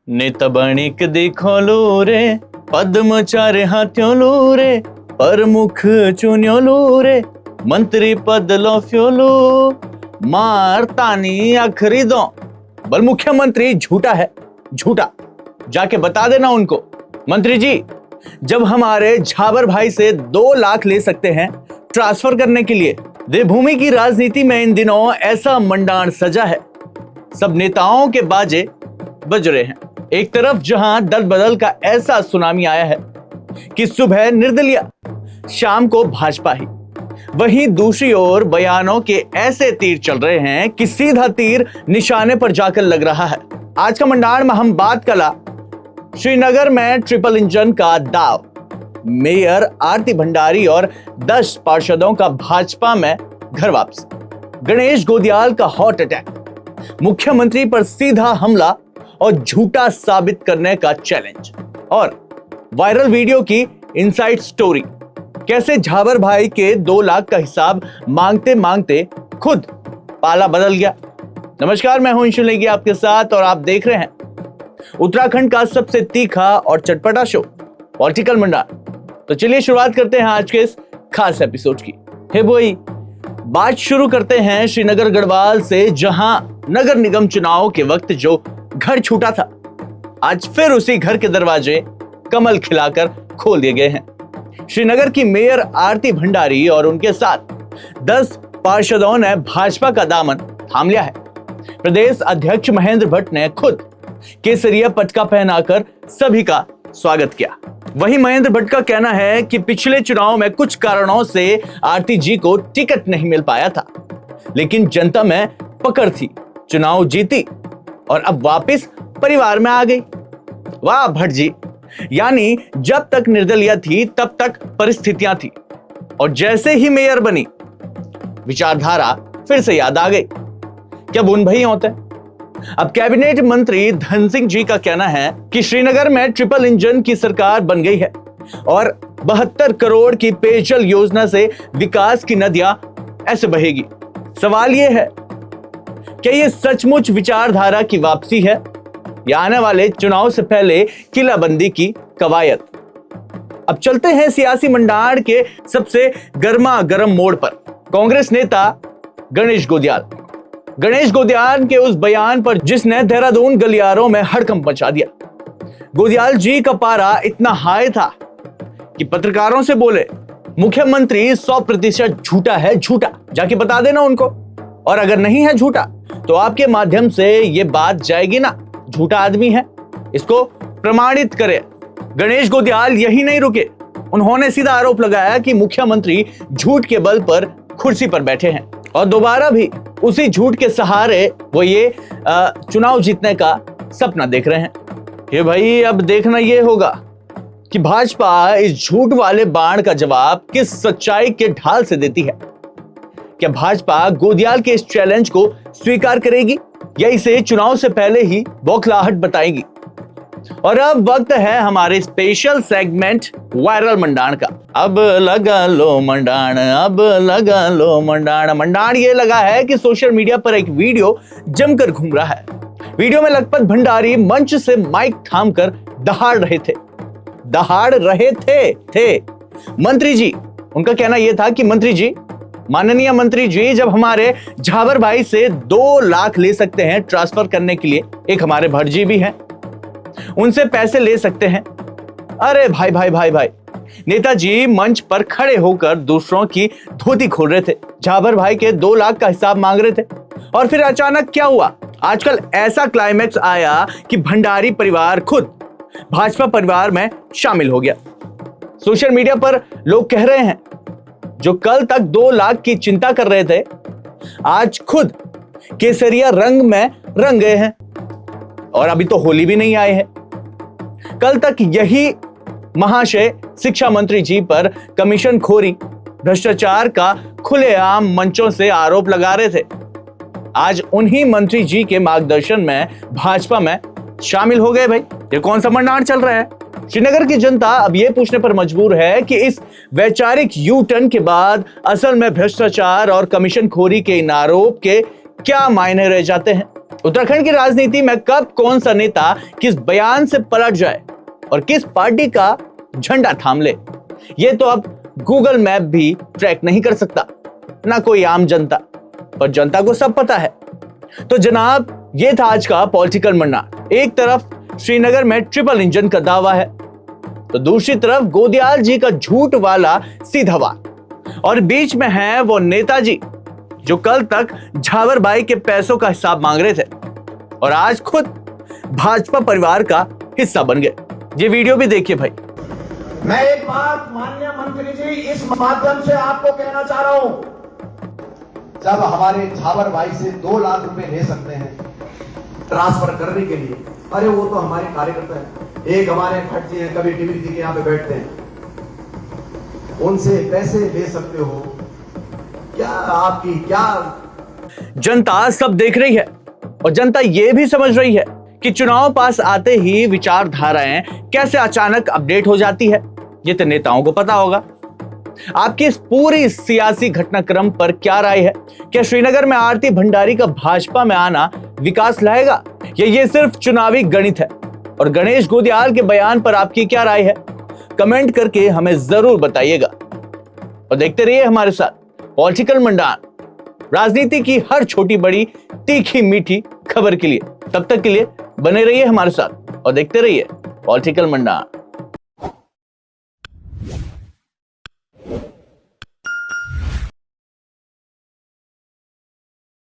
नेता बणिक देखो लो रे, पद्म चारे हाथों लो रे, प्रमुख चुन्यो लो रे, मंत्री पद लो फ्योलो, मार तानी आखरी दो। बल मुख्यमंत्री झूठा है, झूठा। जाके बता देना उनको। मंत्री जी, जब हमारे झाबर भाई से 2 लाख ले सकते हैं ट्रांसफर करने के लिए, देवभूमि की राजनीति में इन दिनों ऐसा मंडाण सजा है। सब नेताओं के बाजे बज रहे हैं। एक तरफ जहां दल बदल का ऐसा सुनामी आया है कि सुबह निर्दलीय, शाम को भाजपा ही, वहीं दूसरी ओर बयानों के ऐसे तीर चल रहे हैं कि सीधा तीर निशाने पर जाकर लग रहा है। आज का मंडाण में हम बात कला श्रीनगर में ट्रिपल इंजन का दाव, मेयर आरती भंडारी और 10 पार्षदों का भाजपा में घर वापसी, गणेश गोदियाल का हॉट अटैक, मुख्यमंत्री पर सीधा हमला और झूठा साबित करने का चैलेंज, और वायरल वीडियो की इनसाइड स्टोरी। कैसे झाबर भाई के 2 लाख का हिसाब मांगते मांगते खुद पाला बदल गया। नमस्कार, मैं हूं अंशु नेगी आपके साथ और आप देख रहे हैं उत्तराखंड का सबसे तीखा और चटपटा शो पॉलिटिकल मंडाण। तो चलिए शुरुआत करते हैं आज के इस खास एपिसोड की। हे बोई, बात शुरू करते हैं श्रीनगर गढ़वाल से, जहां नगर निगम चुनाव के वक्त जो घर छूटा था, आज फिर उसी घर के दरवाजे कमल खिलाकर खोल दिए गए हैं। श्रीनगर की मेयर आरती भंडारी और उनके साथ 10 पार्षदों ने भाजपा का दामन थाम लिया है। प्रदेश अध्यक्ष महेंद्र भट्ट ने खुद केसरिया पटका पहनाकर सभी का स्वागत किया। वहीं महेंद्र भट्ट का कहना है कि पिछले चुनाव में कुछ कारणों से आरती जी को टिकट नहीं मिल पाया था, लेकिन जनता में पकड़ थी, चुनाव जीती और अब वापस परिवार में आ गई। वाह भट्ट जी, यानी जब तक निर्दलीय थी तब तक परिस्थितियां थी, और जैसे ही मेयर बनी विचारधारा फिर से याद आ गई। क्या बूंद भई होते हैं। अब कैबिनेट मंत्री धन सिंह जी का कहना है कि श्रीनगर में ट्रिपल इंजन की सरकार बन गई है और 72 करोड़ की पेयजल योजना से विकास की नदियां ऐसे बहेगी। सवाल यह है, क्या यह सचमुच विचारधारा की वापसी है या आने वाले चुनाव से पहले किलाबंदी की कवायद। अब चलते हैं सियासी मंडाण के सबसे गर्मा गर्म मोड़ पर। कांग्रेस नेता गणेश गोदियाल के उस बयान पर जिसने देहरादून गलियारों में हड़कंप मचा दिया। गोदियाल जी का पारा इतना हाई था कि पत्रकारों से बोले, मुख्यमंत्री 100% झूठा है, झूठा। जाके बता देना उनको, और अगर नहीं है झूठा तो आपके माध्यम से ये बात जाएगी ना, झूठा आदमी है, इसको प्रमाणित करे। गणेश गोदियाल यही नहीं रुके, उन्होंने सीधा आरोप लगाया कि मुख्यमंत्री झूठ के बल पर कुर्सी पर बैठे हैं और दोबारा भी उसी झूठ के सहारे वो ये चुनाव जीतने का सपना देख रहे हैं। ये भाई, अब देखना ये होगा कि भाजपा इस झूठ वाले बाण का जवाब किस सच्चाई के ढाल से देती है। क्या भाजपा गोदियाल के इस चैलेंज को स्वीकार करेगी या इसे चुनाव से पहले ही बौखलाहट बताएगी। और अब वक्त है हमारे स्पेशल सेगमेंट वायरल मंडाण का। अब लगा लो मंडाण, अब लगा लो मंडाण। मंडाण ये लगा है कि सोशल मीडिया पर एक वीडियो जमकर घूम रहा है। वीडियो में लखपत भंडारी मंच से माइक थामकर दहाड़ रहे थे। मंत्री जी, उनका कहना यह था कि मंत्री जी, माननीय मंत्री जी, जब हमारे झाबर भाई से 2 लाख ले सकते हैं ट्रांसफर करने के लिए, एक हमारे भट्ट जी भी हैं, उनसे पैसे ले सकते हैं। अरे भाई, नेताजी मंच पर खड़े होकर दूसरों की धोती खोल रहे थे, झाबर भाई के 2 लाख का हिसाब मांग रहे थे, और फिर अचानक क्या हुआ। आजकल ऐसा क्लाइमैक्स आया कि भंडारी परिवार खुद भाजपा परिवार में शामिल हो गया। सोशल मीडिया पर लोग कह रहे हैं, जो कल तक 2 लाख की चिंता कर रहे थे, आज खुद केसरिया रंग में रंग गए हैं, और अभी तो होली भी नहीं आए हैं। कल तक यही महाशय शिक्षा मंत्री जी पर कमीशन खोरी, भ्रष्टाचार का खुलेआम मंचों से आरोप लगा रहे थे। आज उन्हीं मंत्री जी के मार्गदर्शन में भाजपा में शामिल हो गए। भाई, ये कौन सा मंडाण चल रहा है। श्रीनगर की जनता अब यह पूछने पर मजबूर है कि इस वैचारिक यू टर्न के बाद असल में भ्रष्टाचार और कमीशन खोरी के इन आरोप के क्या मायने रह जाते हैं। उत्तराखंड की राजनीति में कब कौन सा नेता किस बयान से पलट जाए और किस पार्टी का झंडा थाम ले, यह तो अब गूगल मैप भी ट्रैक नहीं कर सकता, ना कोई आम जनता। पर जनता को सब पता है। तो जनाब, यह था आज का पॉलिटिकल मन्ना। एक तरफ श्रीनगर में ट्रिपल इंजन का दावा है, तो दूसरी तरफ गोदियाल जी का झूठ वाला सीधा वार, और बीच में है वो नेताजी जो कल तक झावर बाई के पैसों का हिसाब मांग रहे थे और आज खुद भाजपा परिवार का हिस्सा बन गए। ये वीडियो भी देखिए भाई। मैं एक बात माननीय मंत्री जी इस माध्यम से आपको कहना चाह रहा हूं, जब हमारे झावर भाई से 2 लाख रुपए ले सकते हैं ट्रांसफर करने के लिए, अरे वो तो हमारे कार्यकर्ता हैं, एक हमारे भट्ट जी हैं, कभी टीवी जी के यहाँ पे बैठते हैं, उनसे पैसे ले सकते हो क्या? आपकी क्या जनता सब देख रही है और जनता यह भी समझ रही है कि चुनाव पास आते ही विचारधाराएं कैसे अचानक अपडेट हो जाती है। ये तो नेताओं को पता होगा। आपकी इस पूरी सियासी घटनाक्रम पर क्या राय है? क्या श्रीनगर में आरती भंडारी का भाजपा में आना विकास लाएगा या ये सिर्फ चुनावी गणित है? और गणेश गोदियाल के बयान पर आपकी क्या राय है? कमेंट करके हमें जरूर बताइएगा और देखते रहिए हमारे साथ पॉलिटिकल मंडान, राजनीति की हर छोटी बड़ी तीखी मीठी खबर के लिए। तब तक के लिए बने रहिए हमारे साथ और देखते रहिए पॉलिटिकल मंडान।